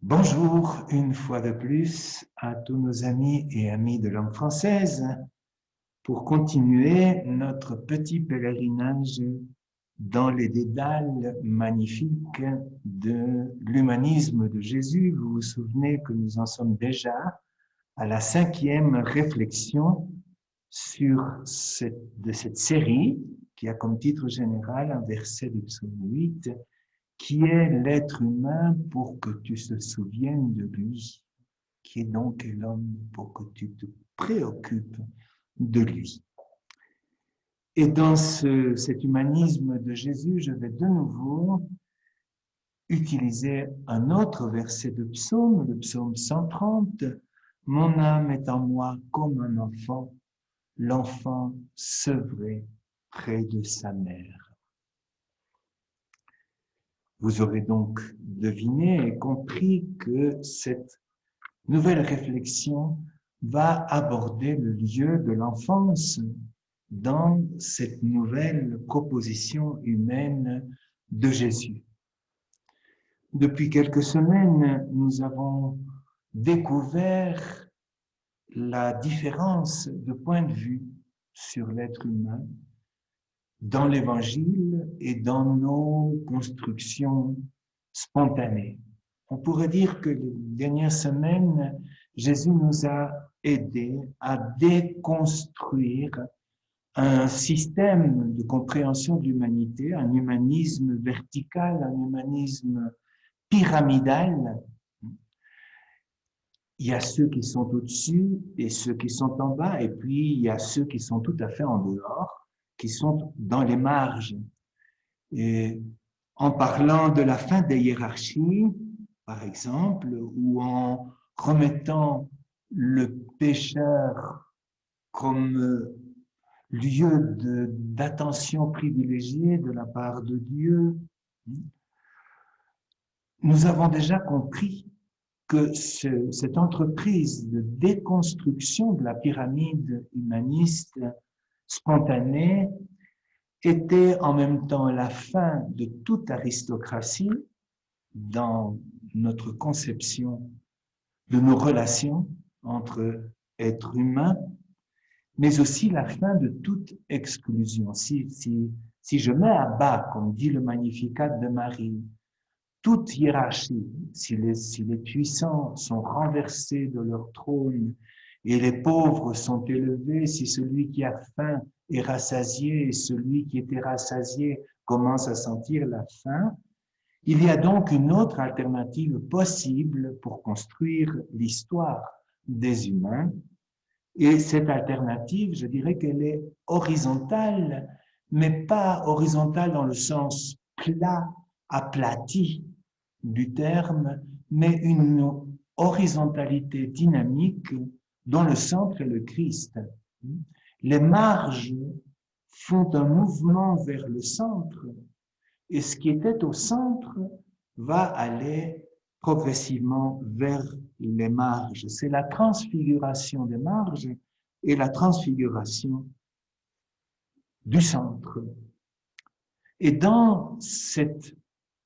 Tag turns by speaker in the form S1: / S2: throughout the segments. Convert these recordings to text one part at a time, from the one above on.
S1: Bonjour une fois de plus à tous nos amis et amis de langue française pour continuer notre petit pèlerinage dans les dédales magnifiques de l'humanisme de Jésus. Vous vous souvenez que nous en sommes déjà à la 5e réflexion de cette série qui a comme titre général un verset du psaume 8. Qui est l'être humain pour que tu te souviennes de lui? Qui est donc l'homme pour que tu te préoccupes de lui? Et dans cet humanisme de Jésus, je vais de nouveau utiliser un autre verset de psaume, le psaume 130. Mon âme est en moi comme un enfant, l'enfant sevré près de sa mère. Vous aurez donc deviné et compris que cette nouvelle réflexion va aborder le lieu de l'enfance dans cette nouvelle proposition humaine de Jésus. Depuis quelques semaines, nous avons découvert la différence de point de vue sur l'être humain dans l'Évangile et dans nos constructions spontanées. On pourrait dire que les dernières semaines, Jésus nous a aidés à déconstruire un système de compréhension de l'humanité, un humanisme vertical, un humanisme pyramidal. Il y a ceux qui sont au-dessus et ceux qui sont en bas, et puis il y a ceux qui sont tout à fait en dehors, qui sont dans les marges. Et en parlant de la fin des hiérarchies, par exemple, ou en remettant le pécheur comme lieu d'attention privilégiée de la part de Dieu, nous avons déjà compris que cette entreprise de déconstruction de la pyramide humaniste spontanée était en même temps la fin de toute aristocratie dans notre conception de nos relations entre êtres humains, mais aussi la fin de toute exclusion. Si je mets à bas, comme dit le Magnificat de Marie, toute hiérarchie, si les puissants sont renversés de leur trône et les pauvres sont élevés, si celui qui a faim est rassasié et celui qui était rassasié commence à sentir la faim, il y a donc une autre alternative possible pour construire l'histoire des humains. Et cette alternative, je dirais qu'elle est horizontale, mais pas horizontale dans le sens plat, aplati du terme, mais une horizontalité dynamique dont le centre est le Christ. Les marges font un mouvement vers le centre, et ce qui était au centre va aller progressivement vers les marges. C'est la transfiguration des marges et la transfiguration du centre. Et dans cette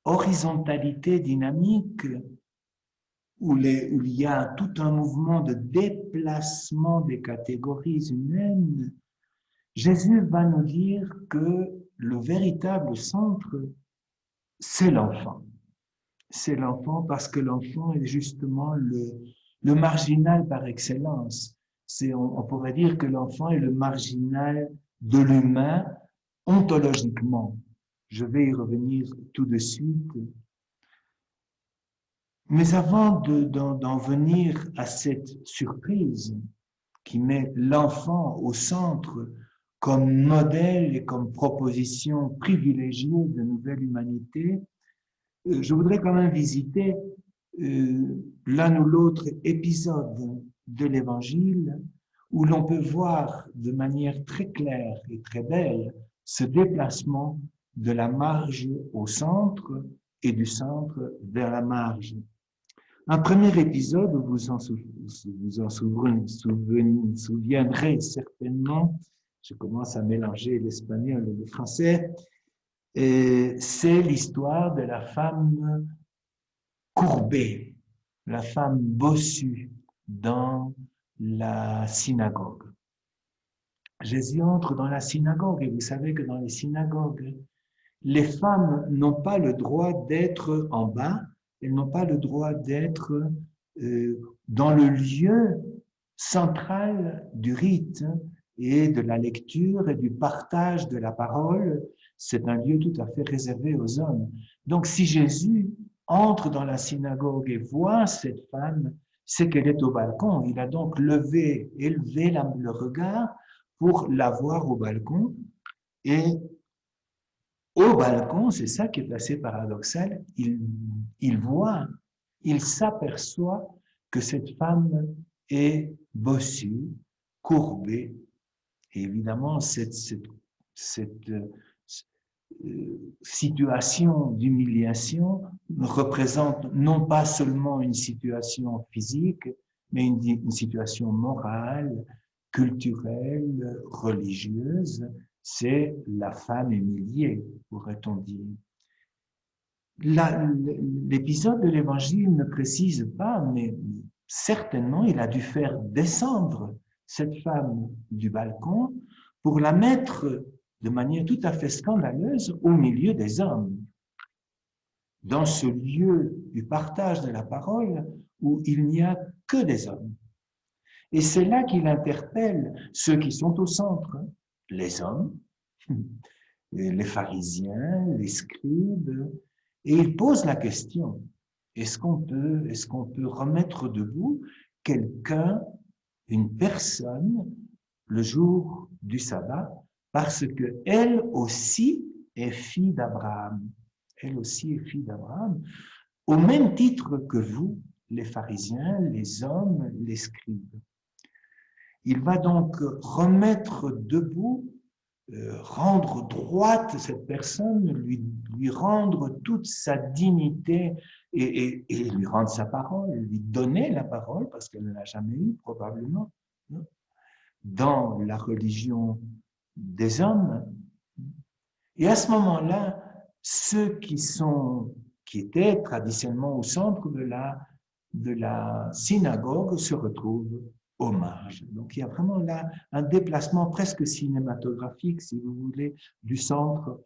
S1: horizontalité dynamique où il y a tout un mouvement de déplacement des catégories humaines, Jésus va nous dire que le véritable centre, c'est l'enfant. C'est l'enfant parce que l'enfant est justement le marginal par excellence. On pourrait dire que l'enfant est le marginal de l'humain ontologiquement. Je vais y revenir tout de suite. Mais avant d'en venir à cette surprise qui met l'enfant au centre comme modèle et comme proposition privilégiée de nouvelle humanité, je voudrais quand même visiter l'un ou l'autre épisode de l'Évangile où l'on peut voir de manière très claire et très belle ce déplacement de la marge au centre et du centre vers la marge. Un premier épisode, vous en souviendrez certainement, je commence à mélanger l'espagnol et le français, c'est l'histoire de la femme courbée. la femme bossue dans la synagogue. Jésus entre dans la synagogue et vous savez que dans les synagogues, les femmes n'ont pas le droit d'être en bas, elles n'ont pas le droit d'être dans le lieu central du rite et de la lecture et du partage de la parole. C'est un lieu tout à fait réservé aux hommes. Donc si Jésus entre dans la synagogue et voit cette femme, c'est qu'elle est au balcon. Il a donc élevé le regard pour la voir au balcon. Et au balcon, c'est ça qui est assez paradoxal, il voit, il s'aperçoit que cette femme est bossue, courbée. Et évidemment, cette situation d'humiliation représente non pas seulement une situation physique, mais une situation morale, culturelle, religieuse. C'est la femme humiliée, pourrait-on dire. L'épisode de l'Évangile ne précise pas, mais certainement il a dû faire descendre cette femme du balcon pour la mettre de manière tout à fait scandaleuse au milieu des hommes, dans ce lieu du partage de la parole où il n'y a que des hommes. Et c'est là qu'il interpelle ceux qui sont au centre, les hommes, les pharisiens, les scribes, et il pose la question, est-ce qu'on peut remettre debout quelqu'un, une personne, le jour du sabbat, parce qu'elle aussi est fille d'Abraham. Elle aussi est fille d'Abraham, au même titre que vous, les pharisiens, les hommes, les scribes. Il va donc remettre debout, rendre droite cette personne, lui rendre toute sa dignité et lui rendre sa parole, lui donner la parole, parce qu'elle ne l'a jamais eue probablement, dans la religion des hommes. Et à ce moment-là, ceux qui étaient traditionnellement au centre de la synagogue se retrouvent aux marges. Donc il y a vraiment là un déplacement presque cinématographique, si vous voulez, du centre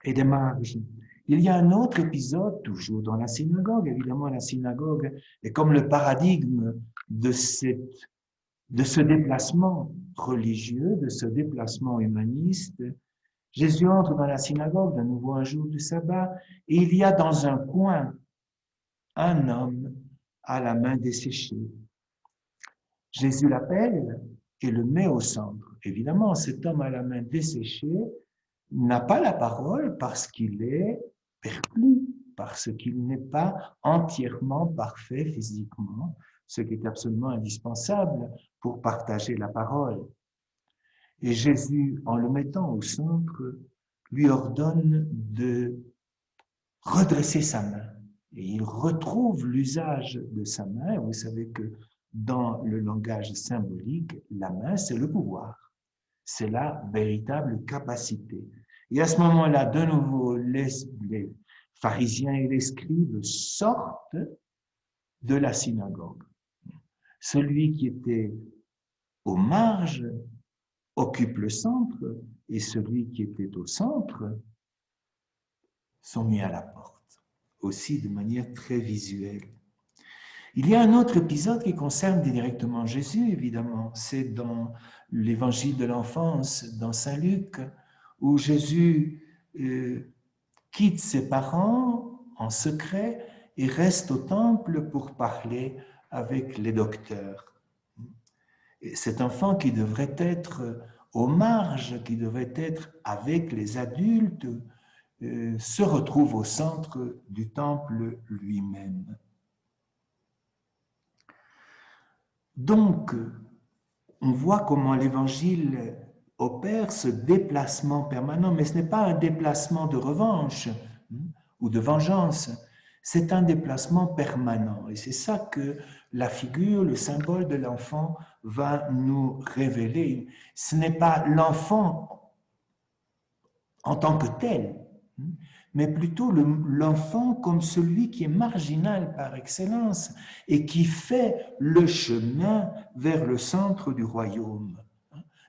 S1: et des marges. Il y a un autre épisode, toujours dans la synagogue. Évidemment, la synagogue est comme le paradigme de ce déplacement religieux, de ce déplacement humaniste. Jésus entre dans la synagogue, de nouveau un jour du sabbat, et il y a dans un coin un homme à la main desséchée. Jésus l'appelle et le met au centre. Évidemment, cet homme à la main desséchée n'a pas la parole parce qu'il est perclus, parce qu'il n'est pas entièrement parfait physiquement, ce qui est absolument indispensable pour partager la parole. Et Jésus, en le mettant au centre, lui ordonne de redresser sa main. Et il retrouve l'usage de sa main. Vous savez que dans le langage symbolique, la main, c'est le pouvoir. C'est la véritable capacité. Et à ce moment-là, de nouveau, les pharisiens et les scribes sortent de la synagogue. Celui qui était aux marges occupe le centre et celui qui était au centre sont mis à la porte, aussi de manière très visuelle. Il y a un autre épisode qui concerne directement Jésus, évidemment. C'est dans l'évangile de l'enfance, dans Saint Luc, où Jésus quitte ses parents en secret et reste au temple pour parler avec les docteurs. Et cet enfant qui devrait être aux marges, qui devrait être avec les adultes, se retrouve au centre du temple lui-même. Donc, on voit comment l'Évangile opère ce déplacement permanent, mais ce n'est pas un déplacement de revanche ou de vengeance, c'est un déplacement permanent. Et c'est ça que la figure, le symbole de l'enfant va nous révéler. Ce n'est pas l'enfant en tant que tel, mais plutôt l'enfant comme celui qui est marginal par excellence et qui fait le chemin vers le centre du royaume.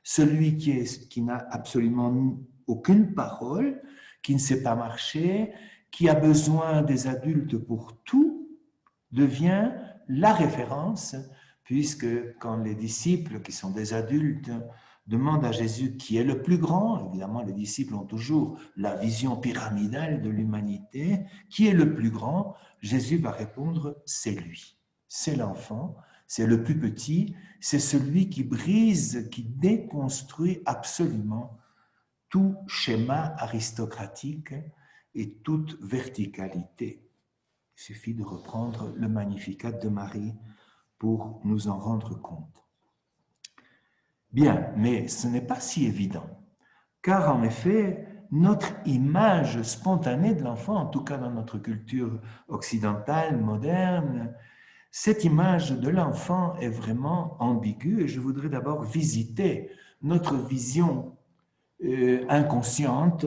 S1: Celui qui n'a absolument aucune parole, qui ne sait pas marcher, qui a besoin des adultes pour tout, devient la référence, puisque quand les disciples, qui sont des adultes, demandent à Jésus qui est le plus grand, évidemment les disciples ont toujours la vision pyramidale de l'humanité, qui est le plus grand, Jésus va répondre, c'est lui, c'est l'enfant, c'est le plus petit, c'est celui qui brise, qui déconstruit absolument tout schéma aristocratique et toute verticalité. Il suffit de reprendre le Magnificat de Marie pour nous en rendre compte. Bien, mais ce n'est pas si évident, car en effet, notre image spontanée de l'enfant, en tout cas dans notre culture occidentale, moderne, cette image de l'enfant est vraiment ambiguë et je voudrais d'abord visiter notre vision inconsciente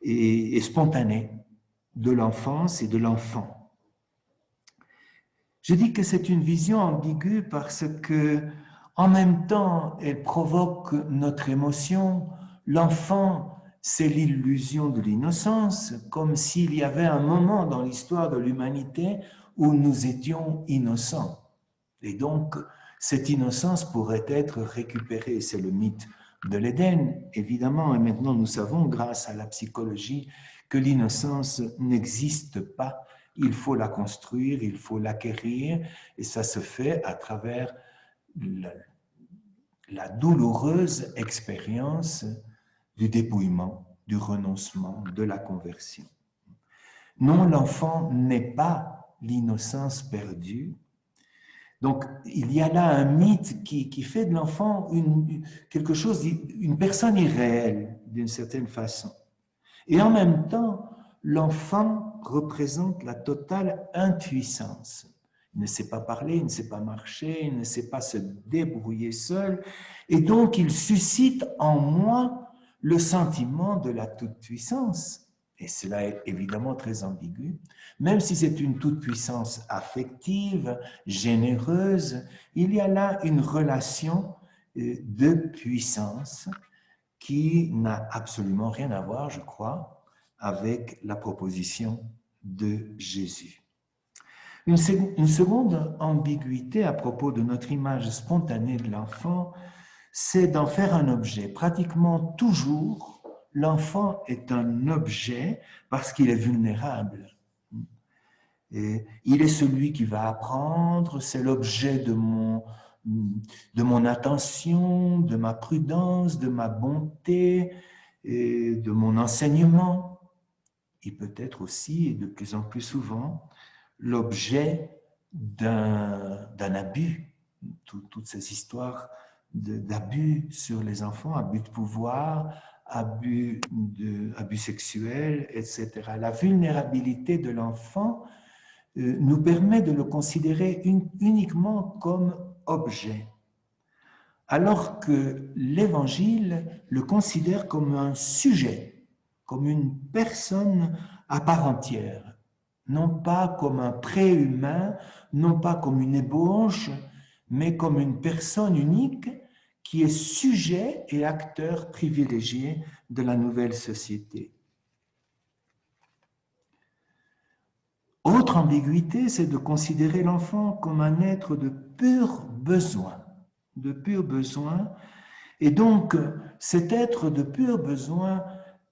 S1: et spontanée de l'enfance et de l'enfant. Je dis que c'est une vision ambiguë parce que, en même temps, elle provoque notre émotion. L'enfant, c'est l'illusion de l'innocence, comme s'il y avait un moment dans l'histoire de l'humanité où nous étions innocents. Et donc, cette innocence pourrait être récupérée. C'est le mythe de l'Éden, évidemment. Et maintenant, nous savons, grâce à la psychologie, que l'innocence n'existe pas. Il faut la construire, il faut l'acquérir, et ça se fait à travers la douloureuse expérience du dépouillement, du renoncement, de la conversion. Non, l'enfant n'est pas l'innocence perdue. Donc, il y a là un mythe qui fait de l'enfant quelque chose, une personne irréelle, d'une certaine façon. Et en même temps, l'enfant représente la totale impuissance. Il ne sait pas parler, il ne sait pas marcher, il ne sait pas se débrouiller seul. Et donc, il suscite en moi le sentiment de la toute-puissance. Et cela est évidemment très ambigu. Même si c'est une toute-puissance affective, généreuse, il y a là une relation de puissance qui n'a absolument rien à voir, je crois, avec la proposition de Jésus. Une seconde ambiguïté à propos de notre image spontanée de l'enfant, c'est d'en faire un objet. Pratiquement toujours, l'enfant est un objet parce qu'il est vulnérable. Et il est celui qui va apprendre, c'est l'objet de mon attention, de ma prudence, de ma bonté, et de mon enseignement. Il peut être aussi, et de plus en plus souvent, l'objet d'un abus. Toutes ces histoires d'abus sur les enfants, abus de pouvoir, abus sexuels, etc. La vulnérabilité de l'enfant nous permet de le considérer uniquement comme objet, alors que l'Évangile le considère comme un sujet, comme une personne à part entière, non pas comme un préhumain, non pas comme une ébauche, mais comme une personne unique qui est sujet et acteur privilégié de la nouvelle société. Autre ambiguïté, c'est de considérer l'enfant comme un être de pur besoin, et donc cet être de pur besoin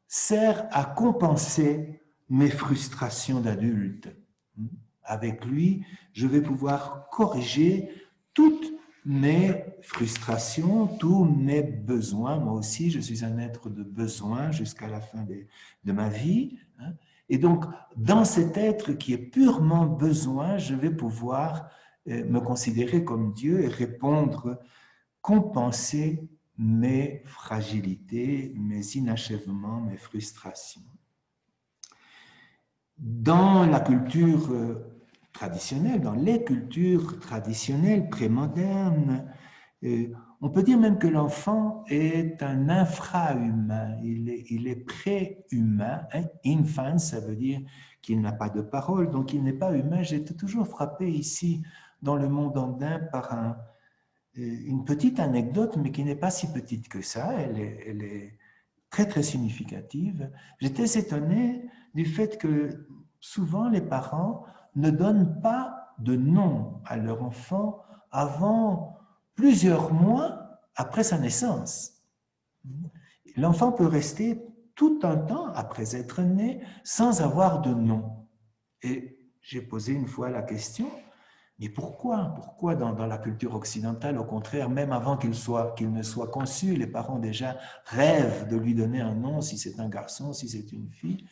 S1: sert à compenser mes frustrations d'adulte. Avec lui, je vais pouvoir corriger toutes mes frustrations, tous mes besoins. Moi aussi, je suis un être de besoin jusqu'à la fin de ma vie. Et donc, dans cet être qui est purement besoin, je vais pouvoir me considérer comme Dieu et répondre, compenser mes fragilités, mes inachèvements, mes frustrations. Dans la culture traditionnelle, dans les cultures traditionnelles prémodernes, On peut dire même que l'enfant est un infra-humain, il est pré-humain. Hein? Infant, ça veut dire qu'il n'a pas de parole, donc il n'est pas humain. J'ai été toujours frappé ici, dans le monde andin, par une petite anecdote, mais qui n'est pas si petite que ça. Elle est très, très significative. J'étais étonné du fait que souvent les parents ne donnent pas de nom à leur enfant avant plusieurs mois après sa naissance. L'enfant peut rester tout un temps après être né sans avoir de nom. Et j'ai posé une fois la question, mais pourquoi? Pourquoi dans la culture occidentale, au contraire, même avant qu'il ne soit conçu, les parents déjà rêvent de lui donner un nom, si c'est un garçon, si c'est une fille.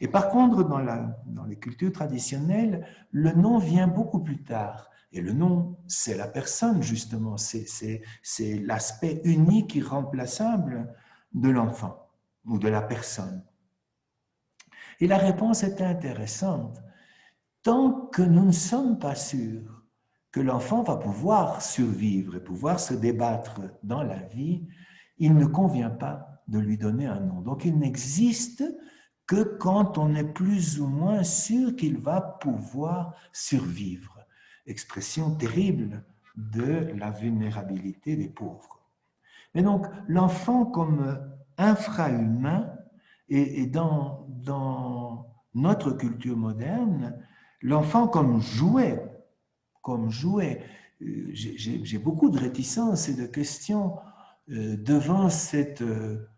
S1: Et par contre, dans les cultures traditionnelles, le nom vient beaucoup plus tard. Et le nom, c'est la personne, justement. C'est l'aspect unique, irremplaçable de l'enfant ou de la personne. Et la réponse était intéressante. Tant que nous ne sommes pas sûrs que l'enfant va pouvoir survivre et pouvoir se débattre dans la vie, il ne convient pas de lui donner un nom. Donc il n'existe que quand on est plus ou moins sûr qu'il va pouvoir survivre. Expression terrible de la vulnérabilité des pauvres. Mais donc l'enfant comme infrahumain, et dans notre culture moderne, l'enfant comme jouet, j'ai beaucoup de réticences et de questions devant cette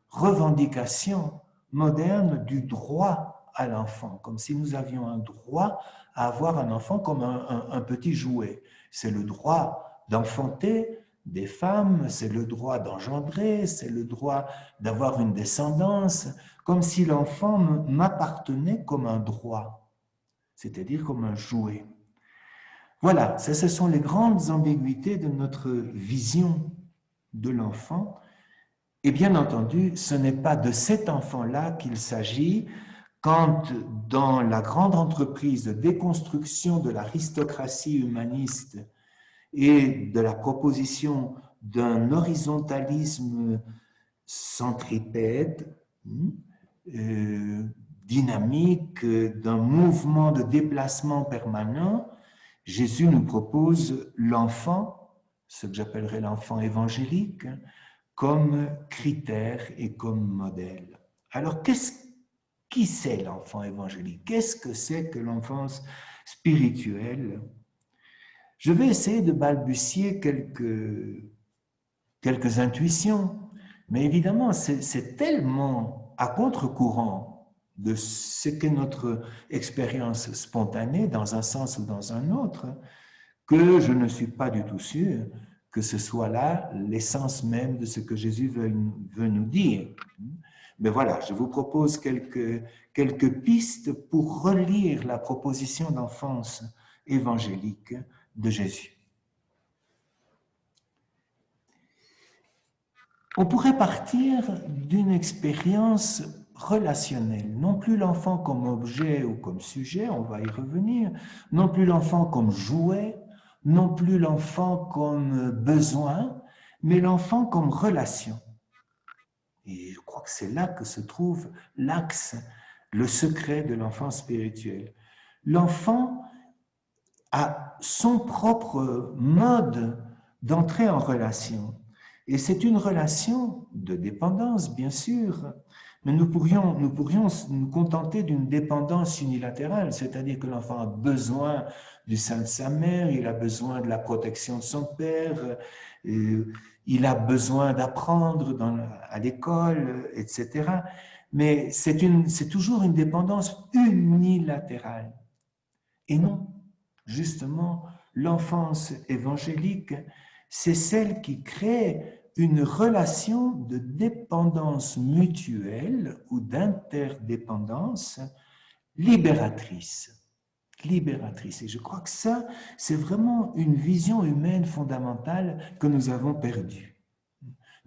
S1: revendication moderne du droit à l'enfant, comme si nous avions un droit à avoir un enfant comme un petit jouet. C'est le droit d'enfanter des femmes, c'est le droit d'engendrer, c'est le droit d'avoir une descendance, comme si l'enfant m'appartenait comme un droit, c'est-à-dire comme un jouet. Voilà, ce sont les grandes ambiguïtés de notre vision de l'enfant. Et bien entendu, ce n'est pas de cet enfant-là qu'il s'agit quand, dans la grande entreprise de déconstruction de l'aristocratie humaniste et de la proposition d'un horizontalisme centripède, dynamique, d'un mouvement de déplacement permanent, Jésus nous propose l'enfant, ce que j'appellerais l'enfant évangélique, comme critère et comme modèle. Alors, qui c'est l'enfant évangélique? Qu'est-ce que c'est que l'enfance spirituelle? Je vais essayer de balbutier quelques intuitions, mais évidemment, c'est tellement à contre-courant de ce qu'est notre expérience spontanée, dans un sens ou dans un autre, que je ne suis pas du tout sûr que ce soit là l'essence même de ce que Jésus veut nous dire. Mais voilà, je vous propose quelques pistes pour relire la proposition d'enfance évangélique de Jésus. On pourrait partir d'une expérience relationnelle, non plus l'enfant comme objet ou comme sujet, on va y revenir, non plus l'enfant comme jouet, non plus l'enfant comme besoin, mais l'enfant comme relation. Et je crois que c'est là que se trouve l'axe, le secret de l'enfant spirituel. L'enfant a son propre mode d'entrer en relation. Et c'est une relation de dépendance, bien sûr, mais nous pourrions nous contenter d'une dépendance unilatérale, c'est-à-dire que l'enfant a besoin du sein de sa mère, il a besoin de la protection de son père, il a besoin d'apprendre à l'école, etc. Mais c'est toujours une dépendance unilatérale. Et non, justement, l'enfance évangélique, c'est celle qui crée une relation de dépendance mutuelle ou d'interdépendance libératrice. Libératrice. Et je crois que ça, c'est vraiment une vision humaine fondamentale que nous avons perdue.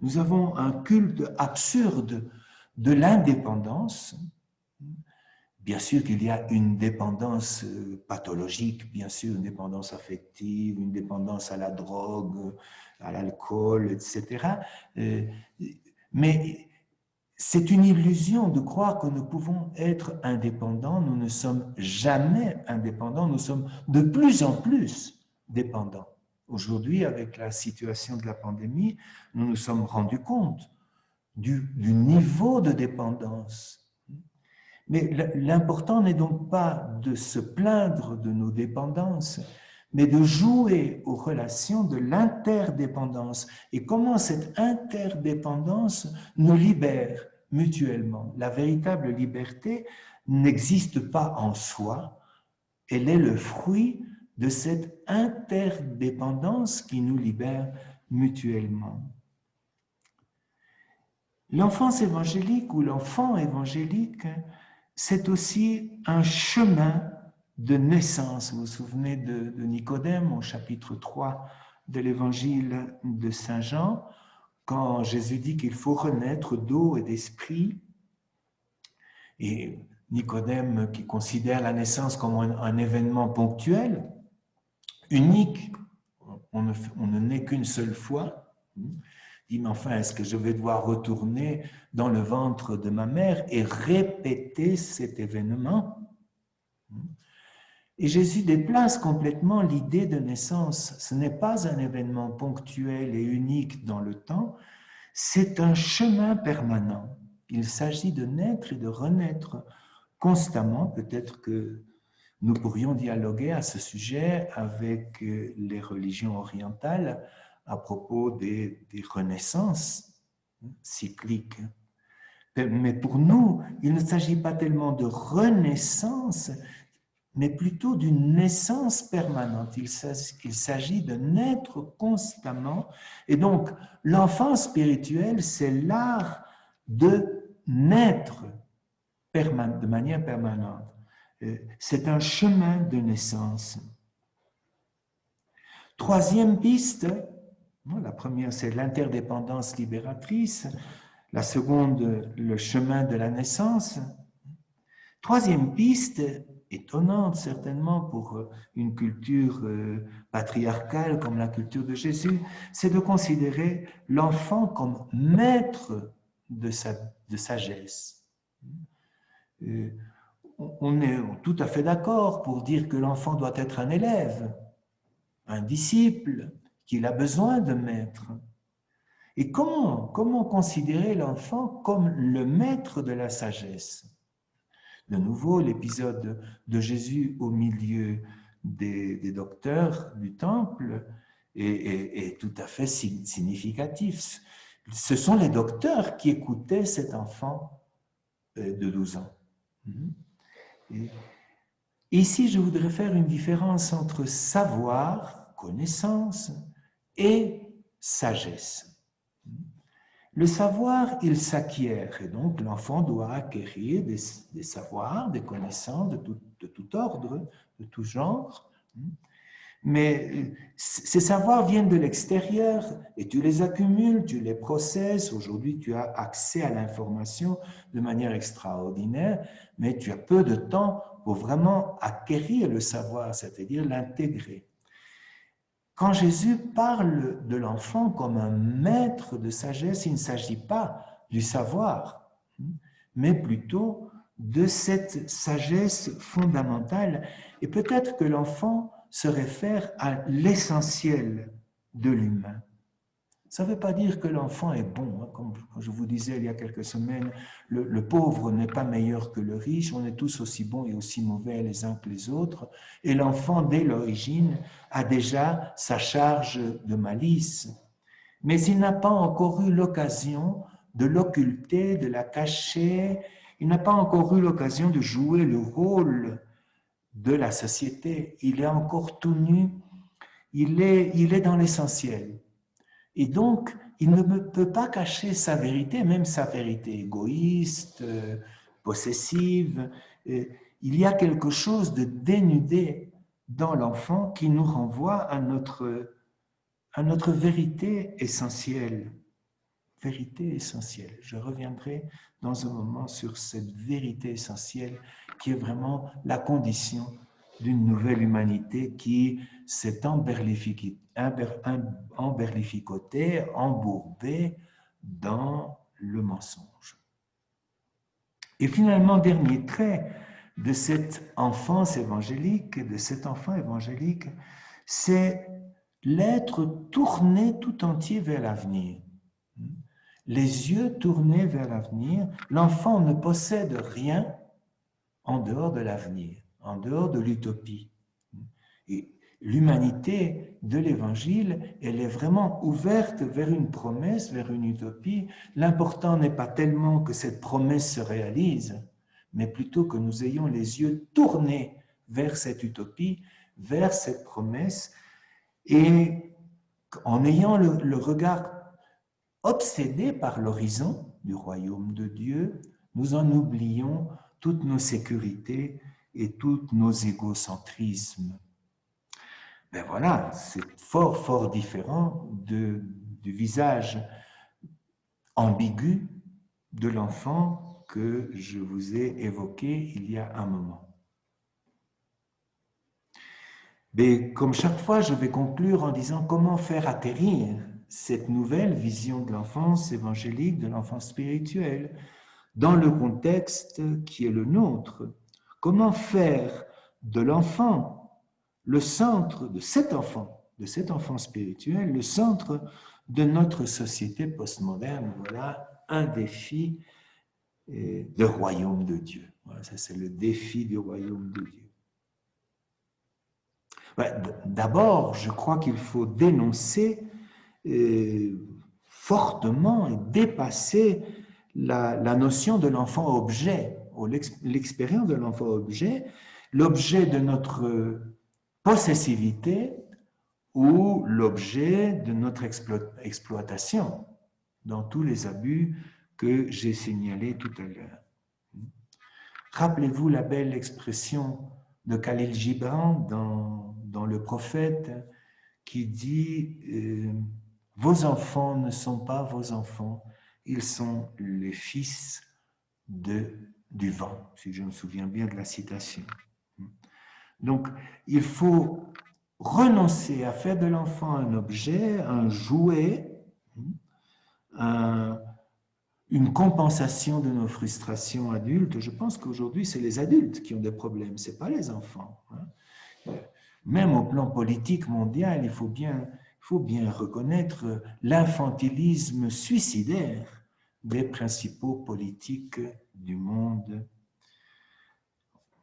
S1: Nous avons un culte absurde de l'indépendance, Bien sûr qu'il y a une dépendance pathologique, bien sûr, une dépendance affective, une dépendance à la drogue, à l'alcool, etc. Mais c'est une illusion de croire que nous pouvons être indépendants. Nous ne sommes jamais indépendants, nous sommes de plus en plus dépendants. Aujourd'hui, avec la situation de la pandémie, nous nous sommes rendus compte du niveau de dépendance. Mais l'important n'est donc pas de se plaindre de nos dépendances, mais de jouer aux relations de l'interdépendance et comment cette interdépendance nous libère mutuellement. La véritable liberté n'existe pas en soi, elle est le fruit de cette interdépendance qui nous libère mutuellement. L'enfance évangélique ou l'enfant évangélique, c'est aussi un chemin de naissance. Vous vous souvenez de Nicodème au chapitre 3 de l'évangile de Saint Jean, quand Jésus dit qu'il faut renaître d'eau et d'esprit. Et Nicodème, qui considère la naissance comme un événement ponctuel, unique, on ne naît qu'une seule fois, dit, mais enfin, est-ce que je vais devoir retourner dans le ventre de ma mère et répéter cet événement? Et Jésus déplace complètement l'idée de naissance. Ce n'est pas un événement ponctuel et unique dans le temps, c'est un chemin permanent. Il s'agit de naître et de renaître constamment. Peut-être que nous pourrions dialoguer à ce sujet avec les religions orientales à propos des renaissances cycliques. Mais pour nous, il ne s'agit pas tellement de renaissance, mais plutôt d'une naissance permanente. Il s'agit de naître constamment. Et donc, l'enfant spirituel, c'est l'art de naître de manière permanente. C'est un chemin de naissance. Troisième piste, la première c'est l'interdépendance libératrice, la seconde le chemin de la naissance. Troisième piste, étonnante certainement pour une culture patriarcale comme la culture de Jésus, c'est de considérer l'enfant comme maître de sagesse. On est tout à fait d'accord pour dire que l'enfant doit être un élève, un disciple, qu'il a besoin de maître. Et comment considérer l'enfant comme le maître de la sagesse? De nouveau, l'épisode de Jésus au milieu des docteurs du temple est tout à fait significatif. Ce sont les docteurs qui écoutaient cet enfant de 12 ans. Et ici, je voudrais faire une différence entre savoir, connaissance, et sagesse. Le savoir, il s'acquiert, et donc l'enfant doit acquérir des savoirs, des connaissances de tout ordre, de tout genre. Mais ces savoirs viennent de l'extérieur et tu les accumules, tu les processes. Aujourd'hui, tu as accès à l'information de manière extraordinaire, mais tu as peu de temps pour vraiment acquérir le savoir, c'est-à-dire l'intégrer. Quand Jésus parle de l'enfant comme un maître de sagesse, il ne s'agit pas du savoir, mais plutôt de cette sagesse fondamentale. Et peut-être que l'enfant se réfère à l'essentiel de l'humain. Ça ne veut pas dire que l'enfant est bon. Comme je vous disais il y a quelques semaines, le pauvre n'est pas meilleur que le riche, on est tous aussi bons et aussi mauvais les uns que les autres. Et l'enfant, dès l'origine, a déjà sa charge de malice. Mais il n'a pas encore eu l'occasion de l'occulter, de la cacher. Il n'a pas encore eu l'occasion de jouer le rôle de la société. Il est encore tout nu. Il est dans l'essentiel. Et donc, il ne peut pas cacher sa vérité, même sa vérité égoïste, possessive. Il y a quelque chose de dénudé dans l'enfant qui nous renvoie à notre vérité essentielle. vérité essentielle. Je reviendrai dans un moment sur cette vérité essentielle qui est vraiment la condition d'une nouvelle humanité qui s'est emberlificotée, embourbée dans le mensonge. Et finalement, dernier trait de cette enfance évangélique, de cet enfant évangélique, c'est l'être tourné tout entier vers l'avenir. Les yeux tournés vers l'avenir, l'enfant ne possède rien en dehors de l'avenir, en dehors de l'utopie. Et l'humanité de l'Évangile, elle est vraiment ouverte vers une promesse, vers une utopie. L'important n'est pas tellement que cette promesse se réalise, mais plutôt que nous ayons les yeux tournés vers cette utopie, vers cette promesse, et en ayant le regard obsédé par l'horizon du royaume de Dieu, nous en oublions toutes nos sécurités et tous nos égocentrismes. Ben voilà, c'est fort, fort différent du visage ambigu de l'enfant que je vous ai évoqué il y a un moment. Mais comme chaque fois, je vais conclure en disant comment faire atterrir cette nouvelle vision de l'enfance évangélique, de l'enfance spirituelle, dans le contexte qui est le nôtre. Comment faire de l'enfant le centre de cet enfant spirituel, le centre de notre société postmoderne. Voilà un défi du royaume de Dieu. Voilà, ça c'est le défi du royaume de Dieu. D'abord, je crois qu'il faut dénoncer fortement et dépasser la notion de l'enfant-objet, ou l'expérience de l'enfant-objet, l'objet de notre possessivité ou l'objet de notre exploitation dans tous les abus que j'ai signalés tout à l'heure. Rappelez-vous la belle expression de Khalil Gibran dans Le Prophète qui dit « Vos enfants ne sont pas vos enfants, ils sont les fils du vent », si je me souviens bien de la citation. Donc, il faut renoncer à faire de l'enfant un objet, un jouet, une compensation de nos frustrations adultes. Je pense qu'aujourd'hui, c'est les adultes qui ont des problèmes, ce n'est pas les enfants. Même au plan politique mondial, il faut bien reconnaître l'infantilisme suicidaire des principaux politiques du monde.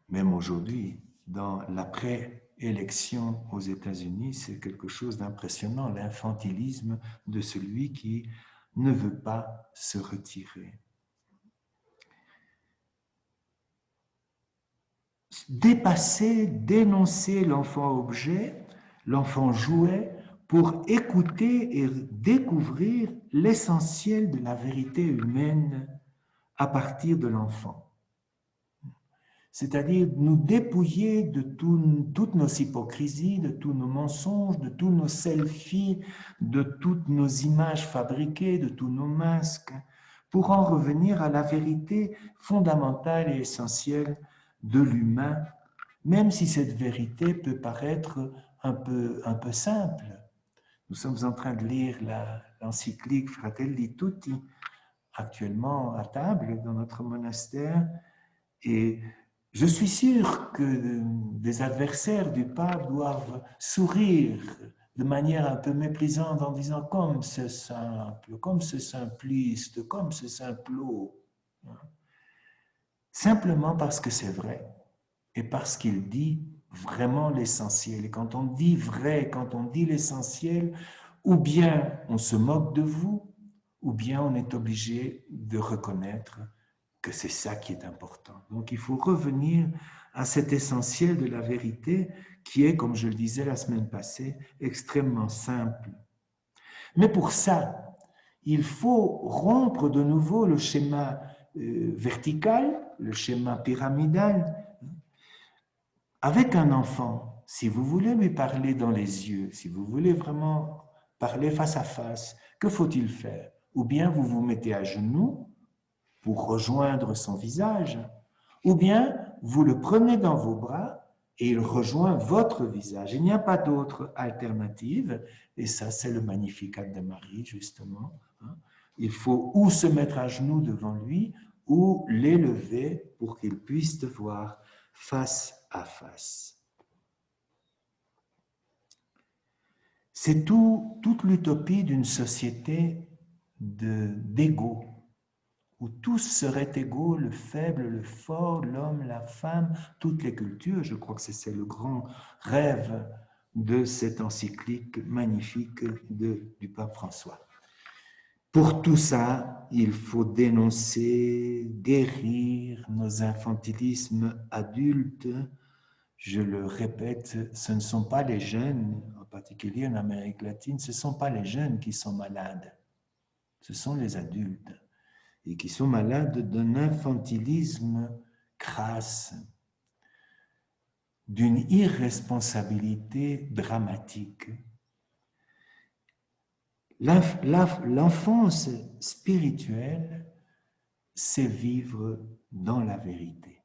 S1: Même aujourd'hui, dans l'après-élection aux États-Unis, c'est quelque chose d'impressionnant, l'infantilisme de celui qui ne veut pas se retirer. Dépasser, dénoncer l'enfant-objet, l'enfant-jouet, pour écouter et découvrir l'essentiel de la vérité humaine à partir de l'enfant. C'est-à-dire nous dépouiller de toutes nos hypocrisies, de tous nos mensonges, de tous nos selfies, de toutes nos images fabriquées, de tous nos masques, pour en revenir à la vérité fondamentale et essentielle de l'humain, même si cette vérité peut paraître un peu simple. Nous sommes en train de lire l'encyclique Fratelli Tutti, actuellement à table dans notre monastère, et je suis sûr que des adversaires du pape doivent sourire de manière un peu méprisante en disant « comme c'est simple, comme c'est simpliste, comme c'est simplot ». Simplement parce que c'est vrai et parce qu'il dit vraiment l'essentiel. Et quand on dit vrai, quand on dit l'essentiel, ou bien on se moque de vous, ou bien on est obligé de reconnaître que c'est ça qui est important. Donc il faut revenir à cet essentiel de la vérité qui est, comme je le disais la semaine passée, extrêmement simple. Mais pour ça, il faut rompre de nouveau le schéma vertical, le schéma pyramidal. Avec un enfant, si vous voulez lui parler dans les yeux, si vous voulez vraiment parler face à face, que faut-il faire? ou bien vous vous mettez à genoux pour rejoindre son visage, ou bien vous le prenez dans vos bras et il rejoint votre visage. Il n'y a pas d'autre alternative, et ça c'est le Magnificat de Marie, justement. Il faut ou se mettre à genoux devant lui, ou l'élever pour qu'il puisse te voir face à face. C'est toute l'utopie d'une société d'égaux, où tous seraient égaux, le faible, le fort, l'homme, la femme, toutes les cultures. Je crois que c'est le grand rêve de cette encyclique magnifique du pape François. Pour tout ça, il faut dénoncer, guérir nos infantilismes adultes. Je le répète, ce ne sont pas les jeunes, en particulier en Amérique latine, ce ne sont pas les jeunes qui sont malades, ce sont les adultes, et qui sont malades d'un infantilisme crasse, d'une irresponsabilité dramatique. L'enfance spirituelle, c'est vivre dans la vérité.